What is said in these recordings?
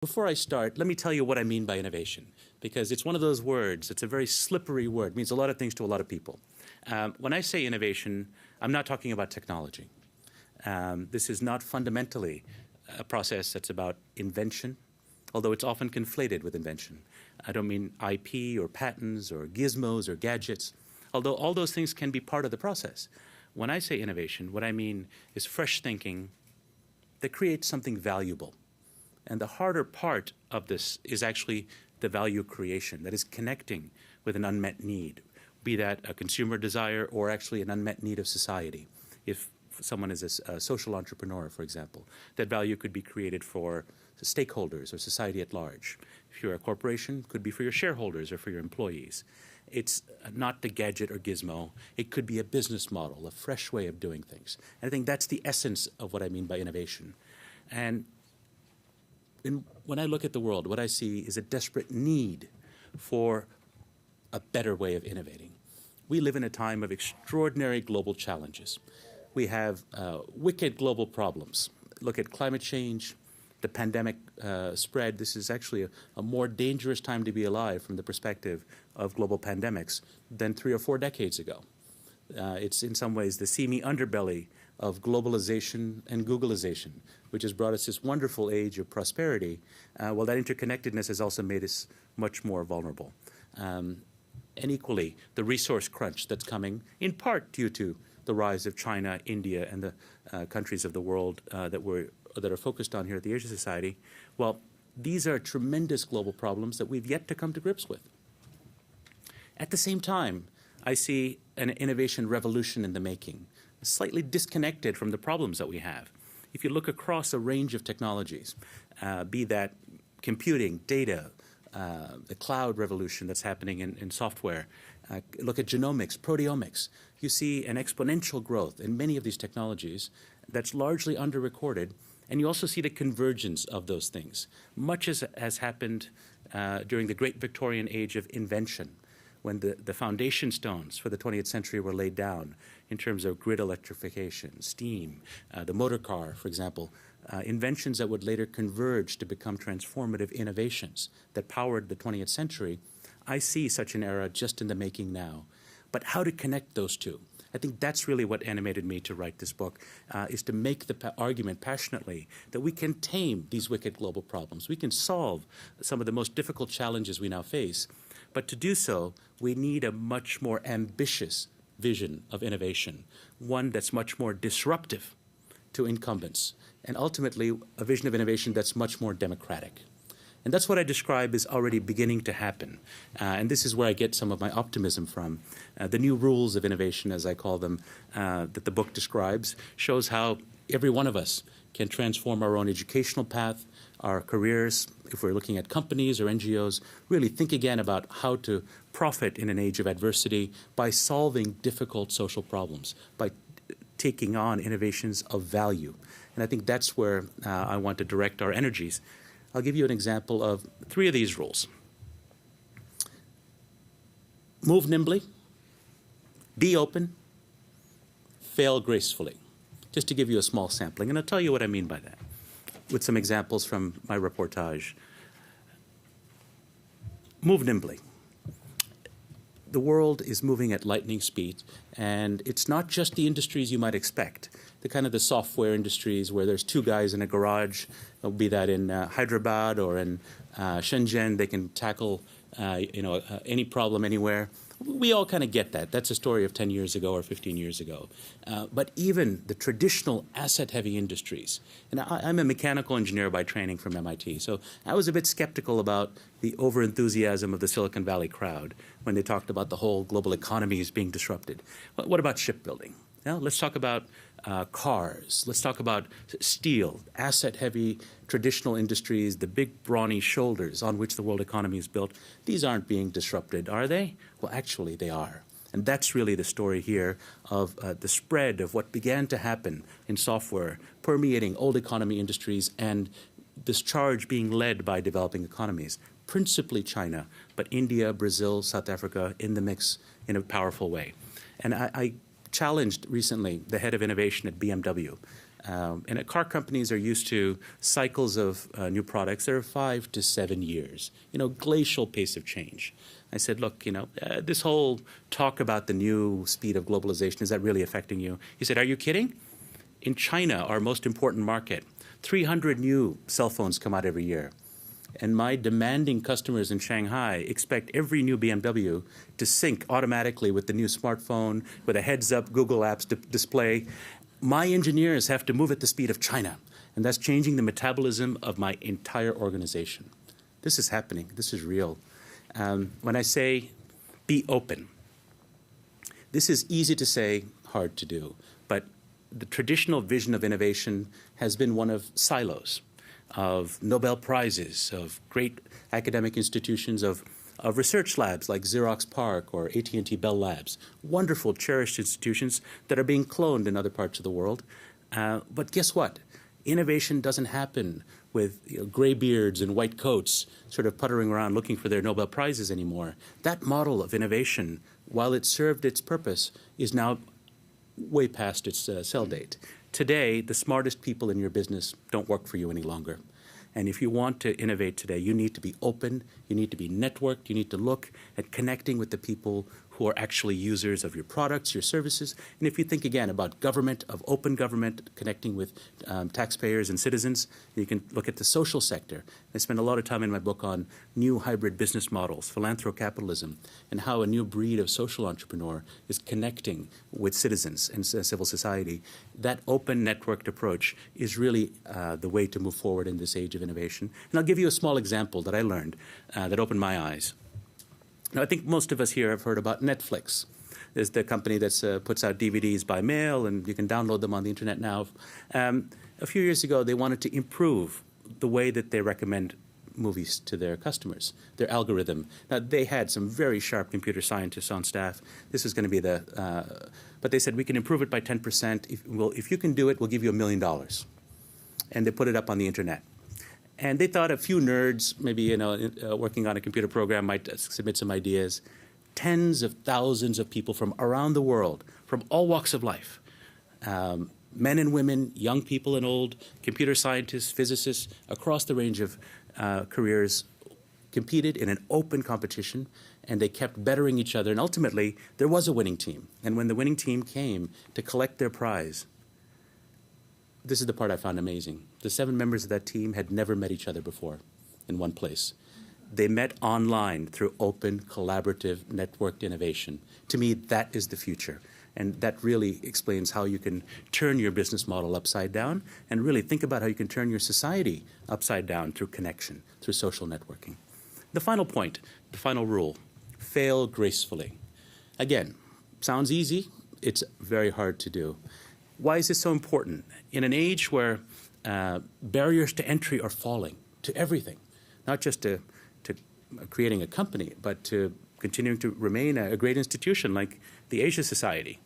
Before I start, let me tell you what I mean by innovation, because it's one of those words, it's a very slippery word, it means a lot of things to a lot of people. When I say innovation, I'm not talking about technology. This is not fundamentally a process that's about invention, although it's often conflated with invention. I don't mean IP or patents or gizmos or gadgets, although all those things can be part of the process. When I say innovation, what I mean is fresh thinking that creates something valuable. And the harder part of this is actually the value creation, that is connecting with an unmet need, be that a consumer desire or actually an unmet need of society. If someone is a social entrepreneur, for example, that value could be created for stakeholders or society at large. If you're a corporation, it could be for your shareholders or for your employees. It's not the gadget or gizmo. It could be a business model, a fresh way of doing things. And I think that's the essence of what I mean by innovation. And when I look at the world, what I see is a desperate need for a better way of innovating. We live in a time of extraordinary global challenges. We have wicked global problems. Look at climate change, the pandemic spread. This is actually a more dangerous time to be alive from the perspective of global pandemics than 3 or 4 decades ago. It's in some ways the seamy underbelly of globalization and Googleization, which has brought us this wonderful age of prosperity, while that interconnectedness has also made us much more vulnerable. And equally, the resource crunch that's coming, in part due to the rise of China, India, and the countries of the world that are focused on here at the Asia Society, well, these are tremendous global problems that we've yet to come to grips with. At the same time, I see an innovation revolution in the making, slightly disconnected from the problems that we have. If you look across a range of technologies, be that computing, data, the cloud revolution that's happening in software, look at genomics, proteomics, you see an exponential growth in many of these technologies that's largely under-recorded, and you also see the convergence of those things. Much as has happened during the great Victorian age of invention, when the foundation stones for the 20th century were laid down in terms of grid electrification, steam, the motor car, for example, inventions that would later converge to become transformative innovations that powered the 20th century. I see such an era just in the making now. But how to connect those two? I think that's really what animated me to write this book, is to make the argument passionately that we can tame these wicked global problems. We can solve some of the most difficult challenges we now face. But to do so, we need a much more ambitious vision of innovation, one that's much more disruptive to incumbents, and ultimately a vision of innovation that's much more democratic. And that's what I describe is already beginning to happen. And this is where I get some of my optimism from. The new rules of innovation, as I call them, that the book describes, shows how every one of us can transform our own educational path, our careers. If we're looking at companies or NGOs, really think again about how to profit in an age of adversity by solving difficult social problems, by taking on innovations of value. And I think that's where I want to direct our energies. I'll give you an example of 3 of these rules. Move nimbly, be open, fail gracefully. Just to give you a small sampling, and I'll tell you what I mean by that with some examples from my reportage. Move nimbly. The world is moving at lightning speed, and it's not just the industries you might expect, the software industries where there's 2 guys in a garage, be that in Hyderabad or in Shenzhen, they can tackle any problem anywhere. We all kind of get that. That's a story of 10 years ago or 15 years ago. But even the traditional asset-heavy industries, and I'm a mechanical engineer by training from MIT, so I was a bit skeptical about the over-enthusiasm of the Silicon Valley crowd when they talked about the whole global economies being disrupted. What about shipbuilding? Now, let's talk about cars. Let's talk about steel, asset-heavy traditional industries, the big brawny shoulders on which the world economy is built. These aren't being disrupted, are they? Well, actually, they are. And that's really the story here of the spread of what began to happen in software, permeating old economy industries and this charge being led by developing economies, principally China, but India, Brazil, South Africa in the mix in a powerful way. And I challenged recently the head of innovation at BMW And car companies are used to cycles of new products that are 5 to 7 years, glacial pace of change. I said, look, this whole talk about the new speed of globalization, is that really affecting you? He said, are you kidding? In China, our most important market, 300 new cell phones come out every year. And my demanding customers in Shanghai expect every new BMW to sync automatically with the new smartphone, with a heads-up Google Apps display. My engineers have to move at the speed of China, and that's changing the metabolism of my entire organization. This is happening. This is real. When I say be open, this is easy to say, hard to do. But the traditional vision of innovation has been one of silos, of Nobel Prizes, of great academic institutions, of research labs like Xerox PARC or AT&T Bell Labs, wonderful, cherished institutions that are being cloned in other parts of the world. But guess what? Innovation doesn't happen with graybeards and white coats sort of puttering around looking for their Nobel Prizes anymore. That model of innovation, while it served its purpose, is now way past its sell date. Today, the smartest people in your business don't work for you any longer. And if you want to innovate today, you need to be open, you need to be networked, you need to look at connecting with the people who are actually users of your products, your services. And if you think again about government, of open government, connecting with taxpayers and citizens, you can look at the social sector. I spend a lot of time in my book on new hybrid business models, philanthrocapitalism, and how a new breed of social entrepreneur is connecting with citizens and civil society. That open networked approach is really the way to move forward in this age of innovation. And I'll give you a small example that I learned that opened my eyes. Now, I think most of us here have heard about Netflix. There's the company that puts out DVDs by mail, and you can download them on the internet now. A few years ago, they wanted to improve the way that they recommend movies to their customers, their algorithm. Now, they had some very sharp computer scientists on staff. This is going to be but they said, we can improve it by 10%. If you can do it, we'll give you $1 million. And they put it up on the internet. And they thought a few nerds, maybe working on a computer program, might submit some ideas. Tens of thousands of people from around the world, from all walks of life, men and women, young people and old, computer scientists, physicists, across the range of careers, competed in an open competition, and they kept bettering each other. And ultimately, there was a winning team. And when the winning team came to collect their prize, this is the part I found amazing. The 7 members of that team had never met each other before in one place. They met online through open, collaborative, networked innovation. To me, that is the future. And that really explains how you can turn your business model upside down and really think about how you can turn your society upside down through connection, through social networking. The final point, the final rule, fail gracefully. Again, sounds easy. It's very hard to do. Why is this so important? In an age where barriers to entry are falling to everything, not just to creating a company, but to continuing to remain a great institution like the Asia Society,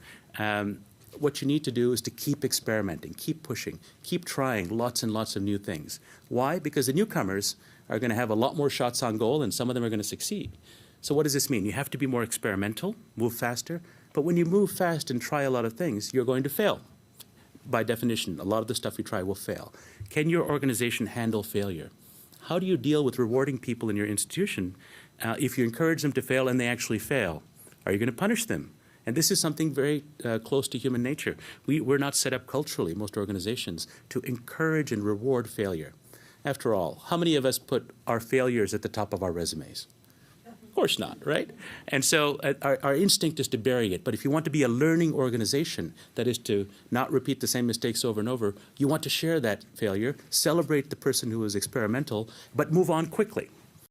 what you need to do is to keep experimenting, keep pushing, keep trying lots and lots of new things. Why? Because the newcomers are going to have a lot more shots on goal, and some of them are going to succeed. So what does this mean? You have to be more experimental, move faster. But when you move fast and try a lot of things, you're going to fail. By definition, a lot of the stuff you try will fail. Can your organization handle failure? How do you deal with rewarding people in your institution if you encourage them to fail and they actually fail? Are you going to punish them? And this is something very close to human nature. We're not set up culturally, most organizations, to encourage and reward failure. After all, how many of us put our failures at the top of our resumes? Of course not, right? And so our instinct is to bury it. But if you want to be a learning organization, that is to not repeat the same mistakes over and over, you want to share that failure, celebrate the person who was experimental, but move on quickly.